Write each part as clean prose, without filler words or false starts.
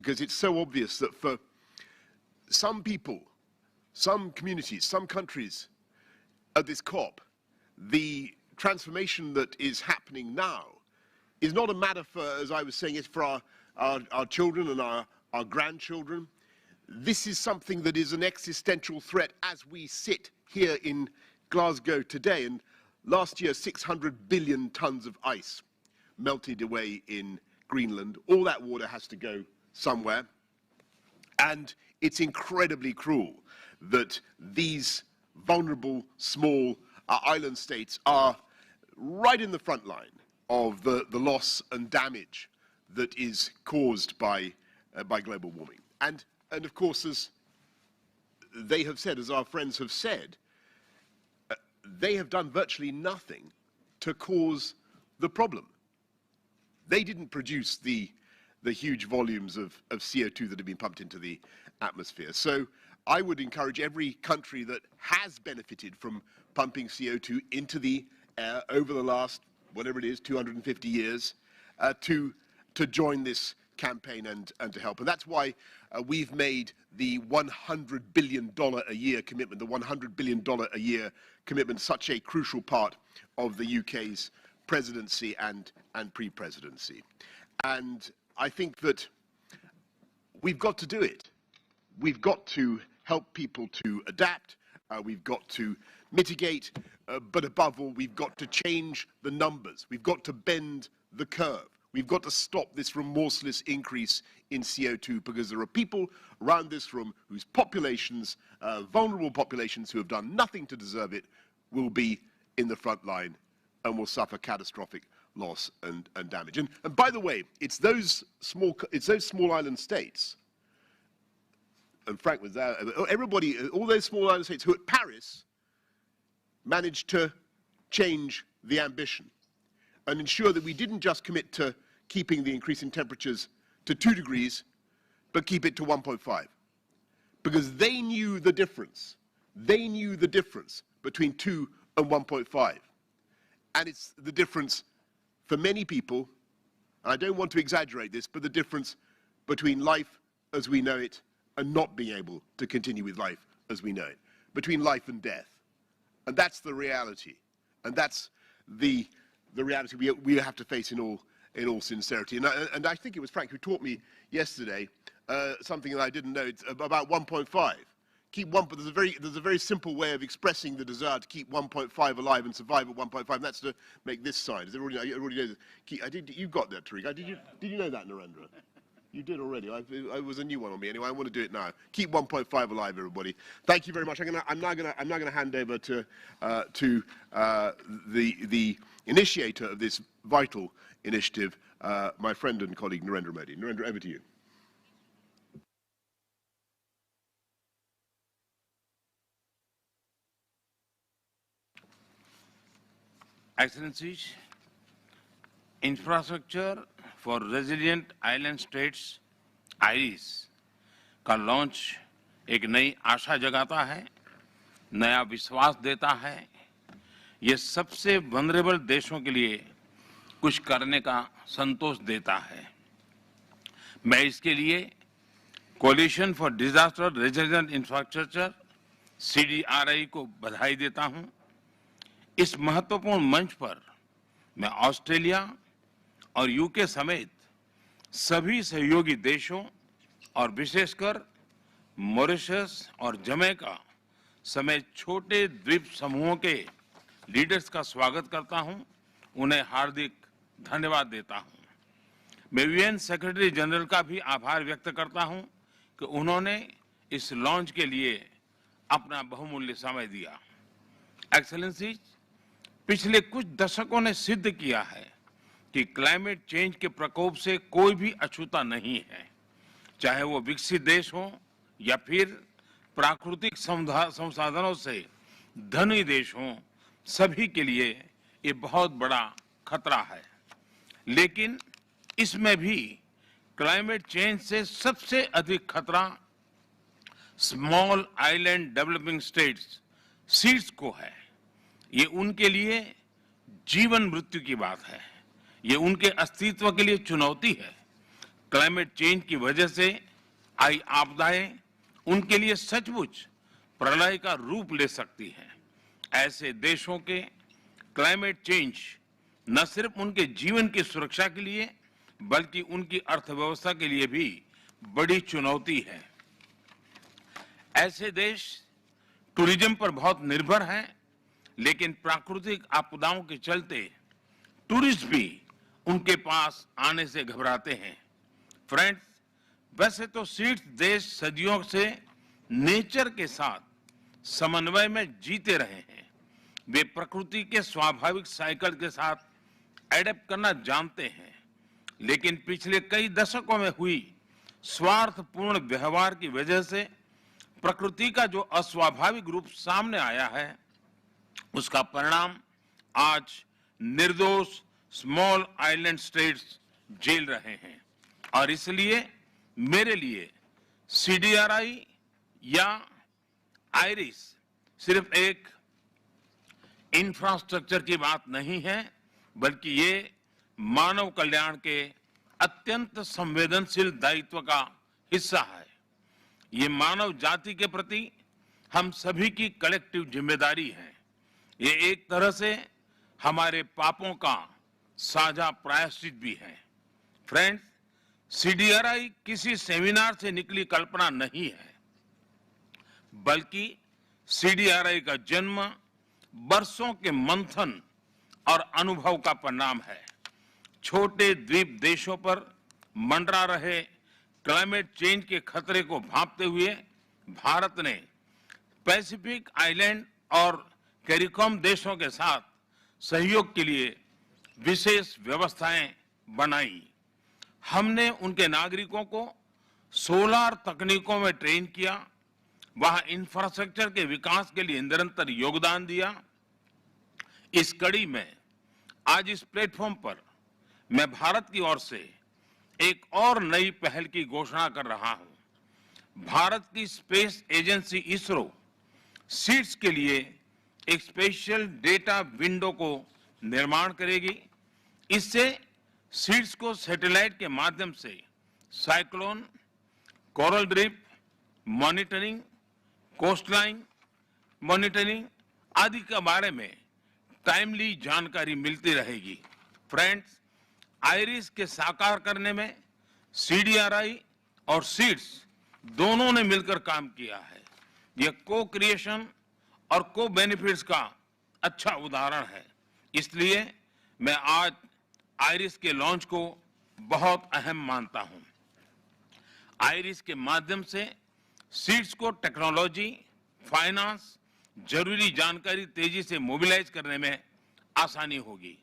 because it's so obvious that for some people, some communities, some countries at this COP, the transformation that is happening now is not a matter for, as I was saying, it's for our children and our grandchildren. This is something that is an existential threat as we sit here in Glasgow today. And last year, 600 billion tons of ice melted away in Greenland. All that water has to go somewhere. And it's incredibly cruel that these vulnerable, small island states are right in the front line of the loss and damage that is caused by global warming. And of course, as they have said, as our friends have said, they have done virtually nothing to cause the problem. They didn't produce the huge volumes of CO2 that have been pumped into the atmosphere. So I would encourage every country that has benefited from pumping CO2 into the air over the last, whatever it is, 250 years, to join this campaign and to help. And that's why we've made the $100 billion a year commitment, the $100 billion a year commitment, such a crucial part of the UK's presidency and pre-presidency. And I think that we've got to do it. We've got to help people to adapt. We've got to mitigate, but above all, we've got to change the numbers. We've got to bend the curve. We've got to stop this remorseless increase in CO2, because there are people around this room whose populations, vulnerable populations who have done nothing to deserve it, will be in the front line and will suffer catastrophic loss and damage. And by the way, it's those small island states, and Frank was there, everybody, all those small island states who at Paris managed to change the ambition and ensure that we didn't just commit to keeping the increase in temperatures to 2 degrees, but keep it to 1.5. Because they knew the difference. They knew the difference between 2 and 1.5. And it's the difference for many people, and I don't want to exaggerate this, but the difference between life as we know it and not being able to continue with life as we know it, between life and death. And that's the reality. And that's the reality we have to face in all sincerity. And I think it was Frank who taught me yesterday something that I didn't know. It's about 1.5. There's a very simple way of expressing the desire to keep 1.5 alive and survive at 1.5. And that's to make this sign. Everybody knows. You got that, Tariq. Did you know that, Narendra? You did already. I was a new one on me. Anyway, I want to do it now. Keep 1.5 alive, everybody. Thank you very much. I'm now going to hand over to the initiator of this vital initiative, my friend and colleague Narendra Modi. Narendra, over to you. Excellencies, Infrastructure for Resilient Island States (IRIS) का launch एक नई आशा जगाता है, नया विश्वास देता है। ये सबसे वनरेबल देशों के लिए कुछ करने का संतोष देता है। मैं इसके लिए coalition for disaster resilient infrastructure (CDRI) को बधाई देता हूं। इस महत्वपूर्ण मंच पर मैं ऑस्ट्रेलिया और यूके समेत सभी सहयोगी देशों और विशेषकर मॉरिशस और जमैका समेत छोटे द्वीप समूहों के लीडर्स का स्वागत करता हूं, उन्हें हार्दिक धन्यवाद देता हूं। मैं UN सेक्रेटरी जनरल का भी आभार व्यक्त करता हूं कि उन्होंने इस लॉन्च के लिए अपना बहुमूल्य समय दिया। एक्सेलेंसीज, पिछले कुछ दशकों ने सिद्ध किया है कि क्लाइमेट चेंज के प्रकोप से कोई भी अछूता नहीं है, चाहे वो विकसित देश हो या फिर प्राकृतिक संसाधनों से धनी देश हो, सभी के लिए ये बहुत बड़ा खतरा है। लेकिन इसमें भी क्लाइमेट चेंज से सबसे अधिक खतरा small island developing states (SEEDS) को है। ये उनके लिए जीवन मृत्यु की बात है, ये उनके अस्तित्व के लिए चुनौती है। क्लाइमेट चेंज की वजह से आई आपदाएं उनके लिए सचमुच प्रलय का रूप ले सकती हैं। ऐसे देशों के क्लाइमेट चेंज न सिर्फ उनके जीवन की सुरक्षा के लिए बल्कि उनकी अर्थव्यवस्था के लिए भी बड़ी चुनौती है। ऐसे देश टूरिज्म पर बहुत निर्भर हैं, लेकिन प्राकृतिक आपदाओं के चलते टूरिस्ट भी उनके पास आने से घबराते हैं। फ्रेंड्स, वैसे तो सीड्स देश सदियों से नेचर के साथ समन्वय में जीते रहे हैं। वे प्रकृति के स्वाभाविक साइकिल के साथ एडेप्ट करना जानते हैं, लेकिन पिछले कई दशकों में हुई स्वार्थपूर्ण व्यवहार की वजह से प्रकृति का जो अस्वाभाविक रूप सामने आया है, उसका परिणाम आज निर्दोष स्मॉल आइलैंड स्टेट्स झेल रहे हैं। और इसलिए मेरे लिए CDRI या आइरिस सिर्फ एक इंफ्रास्ट्रक्चर की बात नहीं है, बल्कि ये मानव कल्याण के अत्यंत संवेदनशील दायित्व का हिस्सा है। ये मानव जाति के प्रति हम सभी की कलेक्टिव जिम्मेदारी है। ये एक तरह से हमारे पापों का साझा प्रायश्चित भी है। फ्रेंड्स, CDRI किसी सेमिनार से निकली कल्पना नहीं है, बल्कि CDRI का जन्म बरसों के मंथन और अनुभव का परिणाम है। छोटे द्वीप देशों पर मंडरा रहे क्लाइमेट चेंज के खतरे को भांपते हुए भारत ने पैसिफिक आइलैंड और कैरिकॉम देशों के साथ सहयोग के लिए विशेष व्यवस्थाएं बनाई। हमने उनके नागरिकों को सोलर तकनीकों में ट्रेन किया, वहां इंफ्रास्ट्रक्चर के विकास के लिए निरंतर योगदान दिया। इस कड़ी में आज इस प्लेटफॉर्म पर मैं भारत की ओर से एक और नई पहल की घोषणा कर रहा हूं। भारत की स्पेस एजेंसी इसरो सीड्स के लिए एक स्पेशल डेटा विंडो को निर्माण करेगी। इससे सीड्स को सैटेलाइट के माध्यम से cyclone, coral drip monitoring, coastline monitoring आदि के बारे में टाइमली जानकारी मिलती रहेगी। फ्रेंड्स, आइरिस के साकार करने में CDRI और सीड्स दोनों ने मिलकर काम किया है। यह को क्रिएशन और को बेनिफिट्स का अच्छा उदाहरण है। इसलिए मैं आज आइरिस के लॉन्च को बहुत अहम मानता हूं। आइरिस के माध्यम से सीड्स को टेक्नोलॉजी, फाइनेंस, जरूरी जानकारी तेजी से मोबिलाइज करने में आसानी होगी।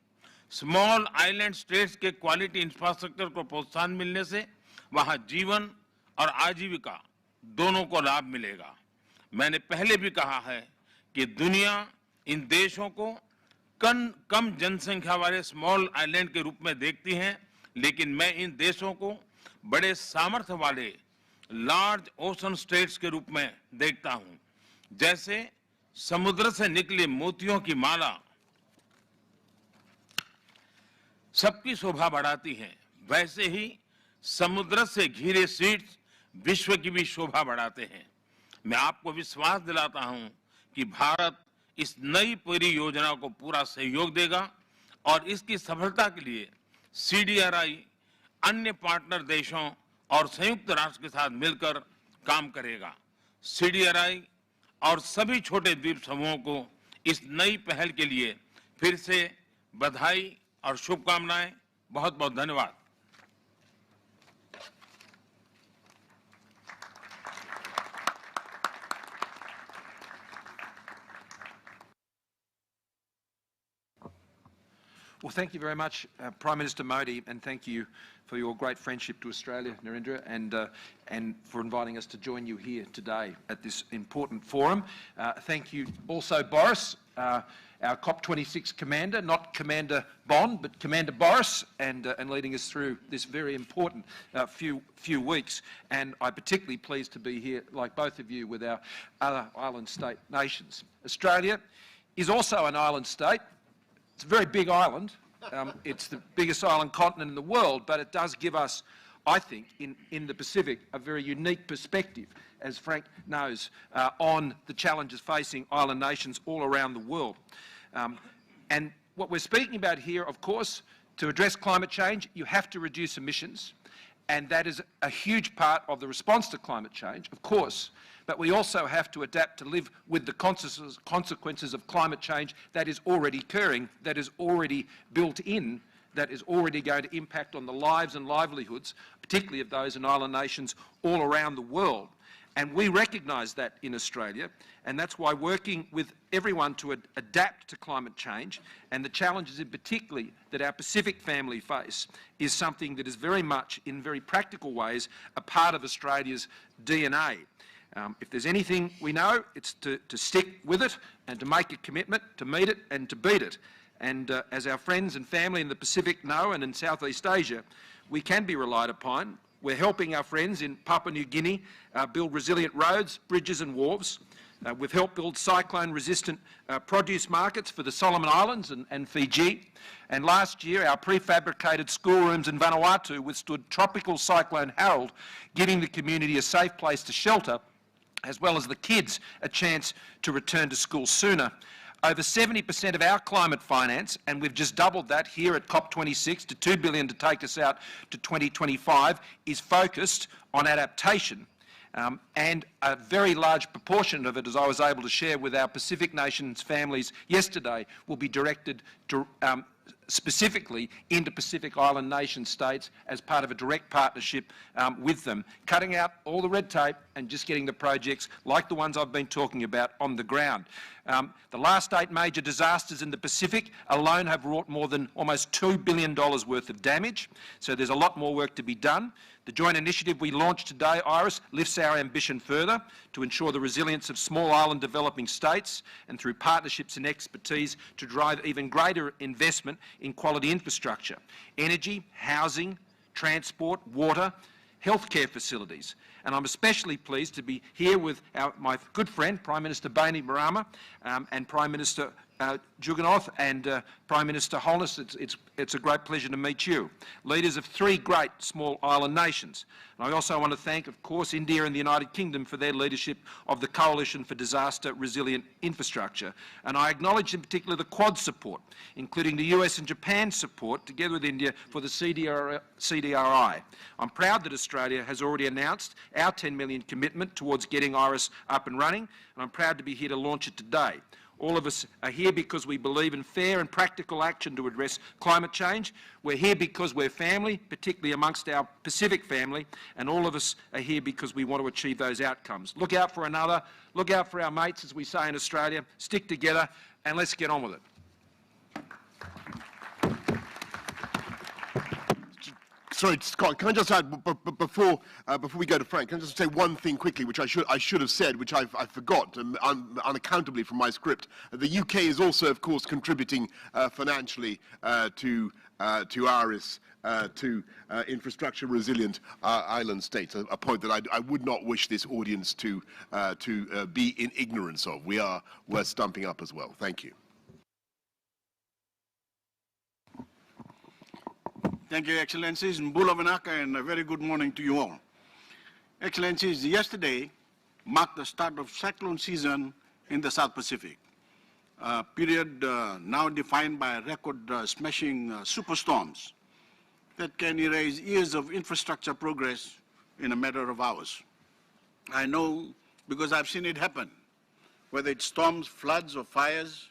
स्मॉल आइलैंड स्टेट्स के क्वालिटी इंफ्रास्ट्रक्चर को प्रोत्साहन मिलने से वहां जीवन और आजीविका दोनों को लाभ मिलेगा। मैंने पहले भी कहा है कि दुनिया इन देशों को कम जनसंख्या वाले स्मॉल आइलैंड के रूप में देखती है, लेकिन मैं इन देशों को बड़े सामर्थ्य वाले लार्ज ओशन स्टेट्स के रूप में देखता हूं। जैसे समुद्र से निकले मोतियों की माला सबकी शोभा बढ़ाती है, वैसे ही समुद्र से घिरे सीड्स विश्व की भी शोभा बढ़ाते हैं। मैं आपको विश्वास दिलाता हूं कि भारत इस नई परियोजना को पूरा सहयोग देगा और इसकी सफलता के लिए CDRI अन्य पार्टनर देशों और संयुक्त राष्ट्र के साथ मिलकर काम करेगा। CDRI और सभी छोटे द्वीप समूहों को इस नई पहल के लिए फिर से बधाई और शुभकामनाएं। बहुत बहुत धन्यवाद। Well, thank you very much, Prime Minister Modi, and thank you for your great friendship to Australia, Narendra, and for inviting us to join you here today at this important forum. Thank you also, Boris, our COP26 commander, not Commander Bond, but Commander Boris, and leading us through this very important few weeks. And I'm particularly pleased to be here, like both of you, with our other island state nations. Australia is also an island state. It's a very big island. It's the biggest island continent in the world, but it does give us I think, in the Pacific, a very unique perspective, as Frank knows, on the challenges facing island nations all around the world. And what we're speaking about here, of course, to address climate change, you have to reduce emissions, and that is a huge part of the response to climate change, of course, but we also have to adapt to live with the consequences of climate change that is already occurring, that is already built in, that is already going to impact on the lives and livelihoods, particularly of those in island nations all around the world. And we recognise that in Australia, and that's why working with everyone to adapt to climate change and the challenges in particularly that our Pacific family face is something that is very much, in very practical ways, a part of Australia's DNA. If there's anything we know, it's to stick with it and to make a commitment to meet it and to beat it. And as our friends and family in the Pacific know, and in Southeast Asia, we can be relied upon. We're helping our friends in Papua New Guinea build resilient roads, bridges and wharves. We've helped build cyclone-resistant produce markets for the Solomon Islands and Fiji. And last year, our prefabricated schoolrooms in Vanuatu withstood tropical cyclone Harold, giving the community a safe place to shelter, as well as the kids a chance to return to school sooner. Over 70% of our climate finance, and we've just doubled that here at COP26 to $2 billion to take us out to 2025, is focused on adaptation. And a very large proportion of it, as I was able to share with our Pacific nations families yesterday, will be directed to, specifically into Pacific Island nation states as part of a direct partnership with them, cutting out all the red tape and just getting the projects like the ones I've been talking about on the ground. The last 8 major disasters in the Pacific alone have wrought more than almost $2 billion worth of damage, so there's a lot more work to be done. The joint initiative we launched today, IRIS, lifts our ambition further to ensure the resilience of small island developing states, and through partnerships and expertise to drive even greater investment in quality infrastructure, energy, housing, transport, water, healthcare facilities. And I'm especially pleased to be here with my good friend, Prime Minister Bainimarama, and Prime Minister Jugnauth and Prime Minister Holness. It's a great pleasure to meet you, leaders of 3 great small island nations. And I also want to thank, of course, India and the United Kingdom for their leadership of the Coalition for Disaster Resilient Infrastructure. And I acknowledge in particular the Quad support, including the US and Japan support, together with India, for the CDRI. I'm proud that Australia has already announced our $10 million commitment towards getting IRIS up and running, and I'm proud to be here to launch it today. All of us are here because we believe in fair and practical action to address climate change. We're here because we're family, particularly amongst our Pacific family, and all of us are here because we want to achieve those outcomes. Look out for another, look out for our mates, as we say in Australia, stick together, and let's get on with it. Sorry, Scott, can I just add, before we go to Frank, can I just say one thing quickly, which I should have said, which I forgot unaccountably from my script. The UK is also, of course, contributing financially to IRIS, to infrastructure resilient island states, a point that I would not wish this audience to be in ignorance of. We're stumping up as well. Thank you. Thank you, Excellencies, Mbula Vinaka, and a very good morning to you all. Excellencies, yesterday marked the start of cyclone season in the South Pacific, a period now defined by record-smashing superstorms that can erase years of infrastructure progress in a matter of hours. I know because I've seen it happen. Whether it's storms, floods, or fires,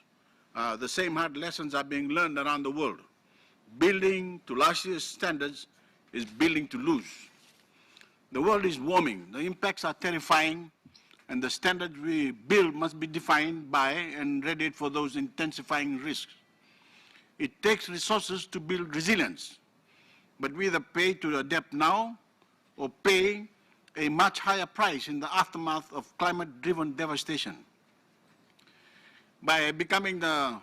the same hard lessons are being learned around the world. Building to last year's standards is building to lose. The world is warming, the impacts are terrifying, and the standards we build must be defined by and ready for those intensifying risks. It takes resources to build resilience, but we either pay to adapt now or pay a much higher price in the aftermath of climate-driven devastation. By becoming the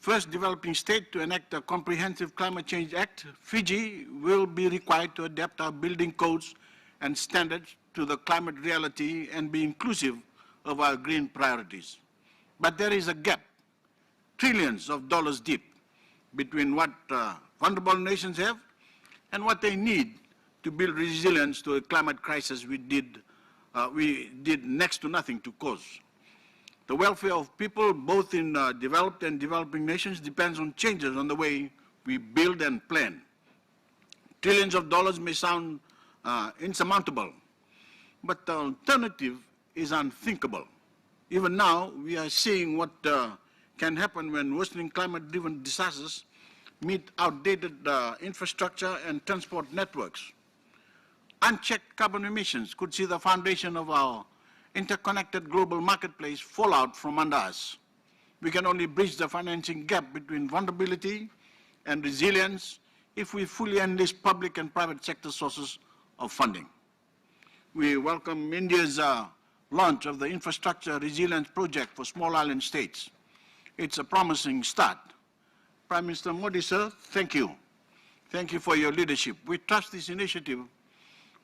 first developing state to enact a comprehensive climate change act, Fiji will be required to adapt our building codes and standards to the climate reality and be inclusive of our green priorities. But there is a gap, trillions of dollars deep, between what vulnerable nations have and what they need to build resilience to a climate crisis we did next to nothing to cause. The welfare of people, both in developed and developing nations, depends on changes on the way we build and plan. Trillions of dollars may sound insurmountable, but the alternative is unthinkable. Even now, we are seeing what can happen when worsening climate-driven disasters meet outdated infrastructure and transport networks. Unchecked carbon emissions could see the foundation of our interconnected global marketplace fall out from under us. We can only bridge the financing gap between vulnerability and resilience if we fully enlist public and private sector sources of funding. We welcome India's launch of the Infrastructure Resilience Project for small island states. It's a promising start. Prime Minister Modi, sir, thank you. Thank you for your leadership. We trust this initiative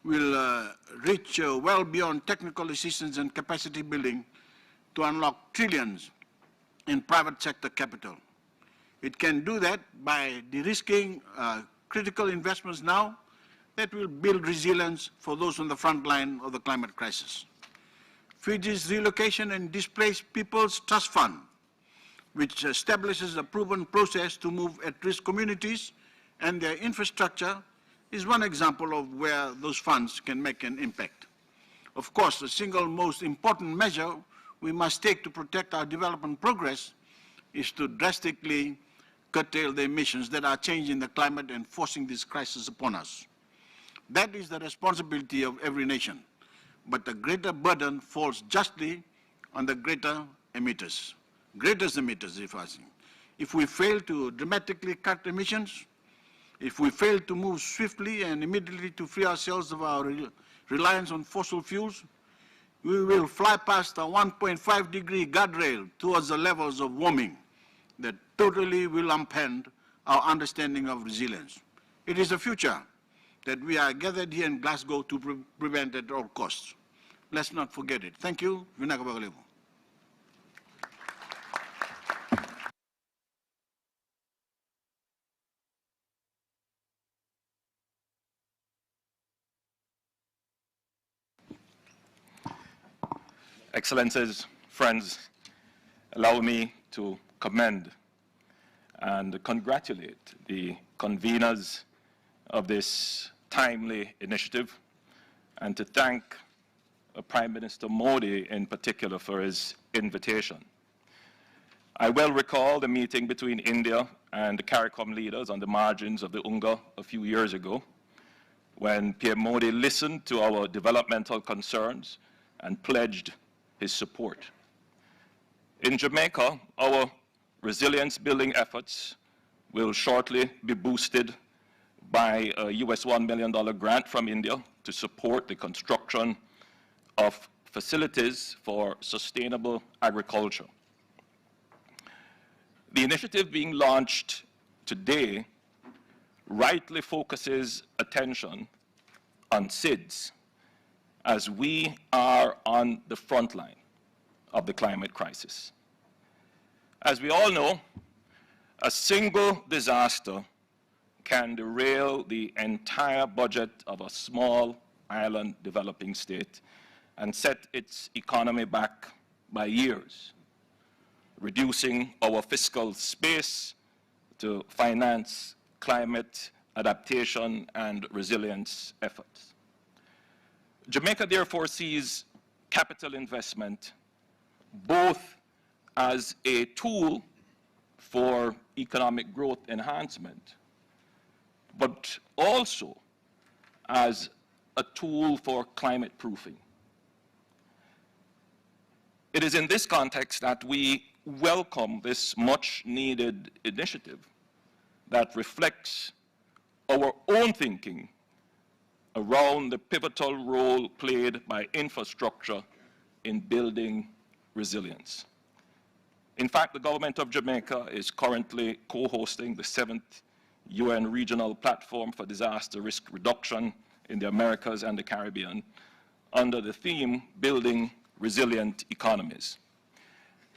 will reach well beyond technical assistance and capacity building to unlock trillions in private sector capital. It can do that by de-risking critical investments now that will build resilience for those on the front line of the climate crisis. Fiji's Relocation and Displaced Peoples Trust Fund, which establishes a proven process to move at-risk communities and their infrastructure, is one example of where those funds can make an impact. Of course, the single most important measure we must take to protect our development progress is to drastically curtail the emissions that are changing the climate and forcing this crisis upon us. That is the responsibility of every nation, but the greater burden falls justly on the greatest emitters, if I think. If we fail to dramatically cut emissions, if we fail to move swiftly and immediately to free ourselves of our reliance on fossil fuels, we will fly past the 1.5-degree guardrail towards the levels of warming that totally will upend our understanding of resilience. It is the future that we are gathered here in Glasgow to prevent at all costs. Let's not forget it. Thank you. Vinaka Bagalevu. Excellencies, friends, allow me to commend and congratulate the conveners of this timely initiative and to thank Prime Minister Modi in particular for his invitation. I well recall the meeting between India and the CARICOM leaders on the margins of the UNGA a few years ago when PM Modi listened to our developmental concerns and pledged his support. In Jamaica, our resilience building efforts will shortly be boosted by a US $1 million grant from India to support the construction of facilities for sustainable agriculture. The initiative being launched today rightly focuses attention on SIDS, as we are on the front line of the climate crisis. As we all know, a single disaster can derail the entire budget of a small island developing state and set its economy back by years, reducing our fiscal space to finance climate adaptation and resilience efforts. Jamaica therefore sees capital investment both as a tool for economic growth enhancement, but also as a tool for climate proofing. It is in this context that we welcome this much needed initiative that reflects our own thinking around the pivotal role played by infrastructure in building resilience. In fact, the government of Jamaica is currently co-hosting the 7th UN Regional Platform for Disaster Risk Reduction in the Americas and the Caribbean under the theme, Building Resilient Economies.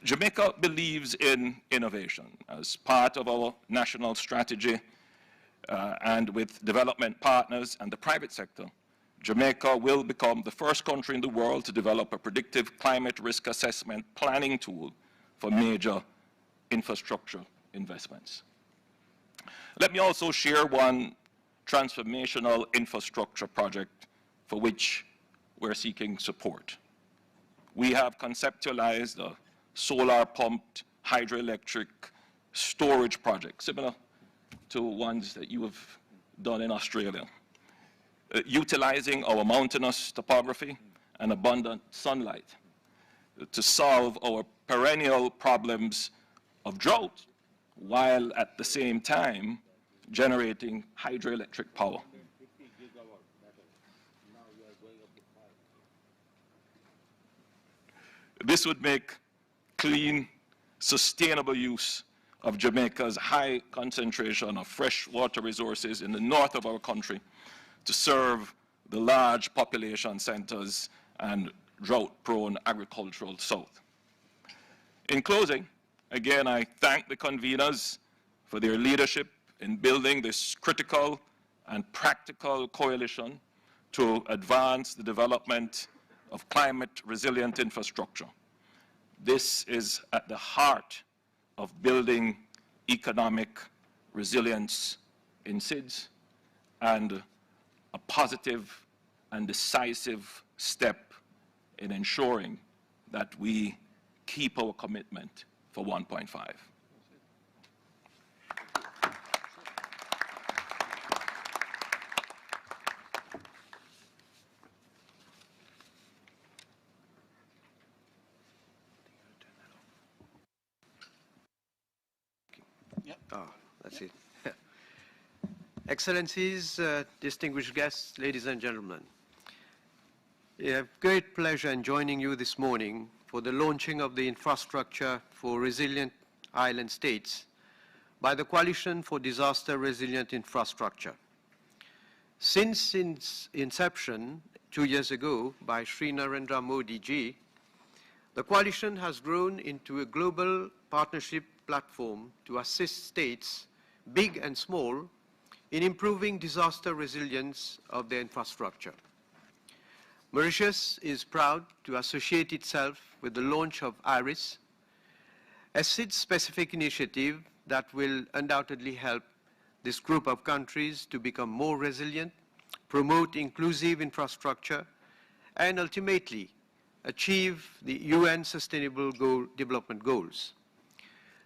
Jamaica believes in innovation. As part of our national strategy, and with development partners and the private sector, Jamaica will become the first country in the world to develop a predictive climate risk assessment planning tool for major infrastructure investments. Let me also share one transformational infrastructure project for which we're seeking support. We have conceptualized a solar-pumped hydroelectric storage project, similar to ones that you have done in Australia, utilizing our mountainous topography and abundant sunlight to solve our perennial problems of drought, while at the same time generating hydroelectric power. This would make clean, sustainable use of Jamaica's high concentration of fresh water resources in the north of our country to serve the large population centers and drought-prone agricultural south. In closing, again, I thank the conveners for their leadership in building this critical and practical coalition to advance the development of climate-resilient infrastructure. This is at the heart of building economic resilience in SIDS and a positive and decisive step in ensuring that we keep our commitment for 1.5. Oh, that's it. Excellencies, distinguished guests, ladies and gentlemen. I have great pleasure in joining you this morning for the launching of the Infrastructure for Resilient Island States by the Coalition for Disaster Resilient Infrastructure. Since its inception 2 years ago by Shri Narendra Modi ji, the coalition has grown into a global partnership platform to assist states, big and small, in improving disaster resilience of their infrastructure. Mauritius is proud to associate itself with the launch of IRIS, a SIDS-specific initiative that will undoubtedly help this group of countries to become more resilient, promote inclusive infrastructure, and ultimately achieve the UN Sustainable Development Goals.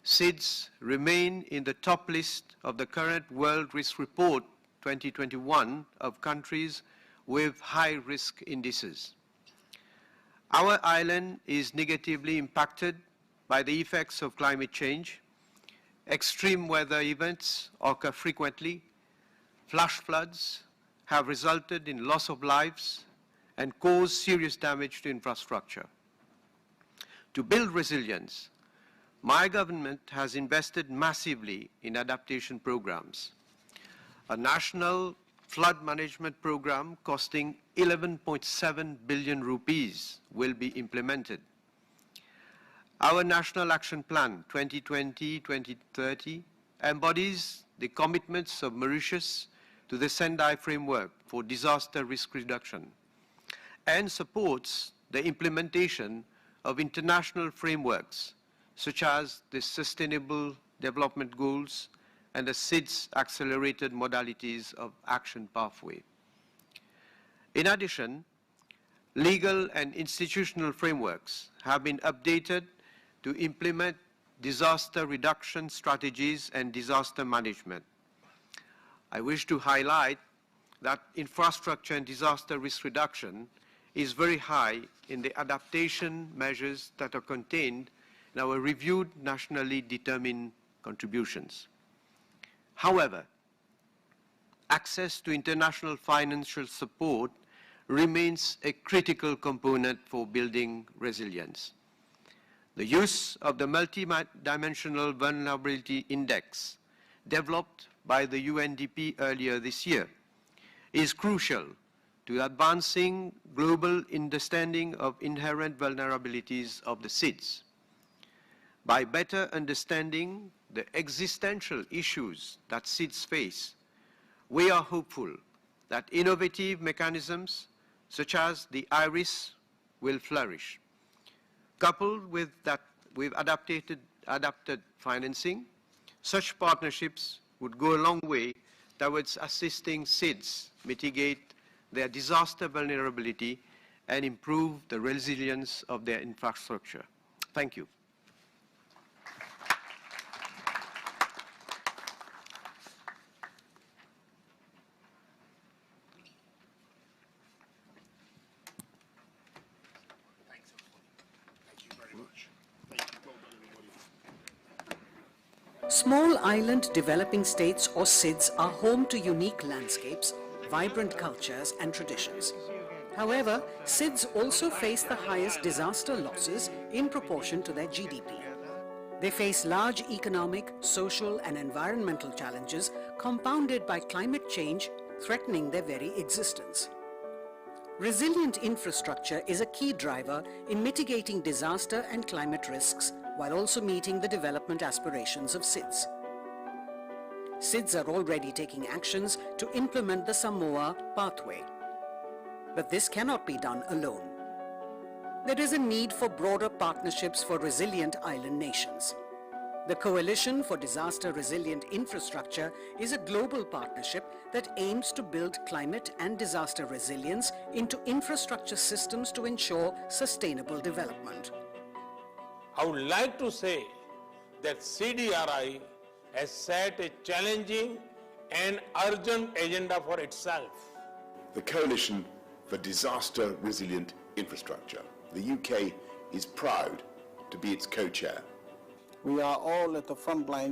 SIDS remain in the top list of the current World Risk Report 2021 of countries with high risk indices. Our island is negatively impacted by the effects of climate change. Extreme weather events occur frequently. Flash floods have resulted in loss of lives and caused serious damage to infrastructure. To build resilience, my government has invested massively in adaptation programs. A national flood management program costing 11.7 billion rupees will be implemented. Our National Action Plan 2020-2030 embodies the commitments of Mauritius to the Sendai Framework for Disaster Risk Reduction and supports the implementation of international frameworks such as the Sustainable Development Goals and the SIDS accelerated modalities of action pathway. In addition, legal and institutional frameworks have been updated to implement disaster reduction strategies and disaster management. I wish to highlight that infrastructure and disaster risk reduction is very high in the adaptation measures that are contained in our reviewed nationally determined contributions. However, access to international financial support remains a critical component for building resilience. The use of the Multidimensional Vulnerability Index, developed by the UNDP earlier this year, is crucial to advancing global understanding of inherent vulnerabilities of the SIDS. By better understanding the existential issues that SIDS face, we are hopeful that innovative mechanisms such as the IRIS will flourish. Coupled with adapted financing, such partnerships would go a long way towards assisting SIDS mitigate their disaster vulnerability and improve the resilience of their infrastructure. Thank you. Small island developing states or SIDS are home to unique landscapes, vibrant cultures and traditions. However, SIDS also face the highest disaster losses in proportion to their GDP. They face large economic, social and environmental challenges compounded by climate change threatening their very existence. Resilient infrastructure is a key driver in mitigating disaster and climate risks while also meeting the development aspirations of SIDS. SIDS are already taking actions to implement the Samoa Pathway. But this cannot be done alone. There is a need for broader partnerships for resilient island nations. The Coalition for Disaster Resilient Infrastructure is a global partnership that aims to build climate and disaster resilience into infrastructure systems to ensure sustainable development. I would like to say that CDRI has set a challenging and urgent agenda for itself. The Coalition for Disaster Resilient Infrastructure. The UK is proud to be its co-chair. We are all at the front line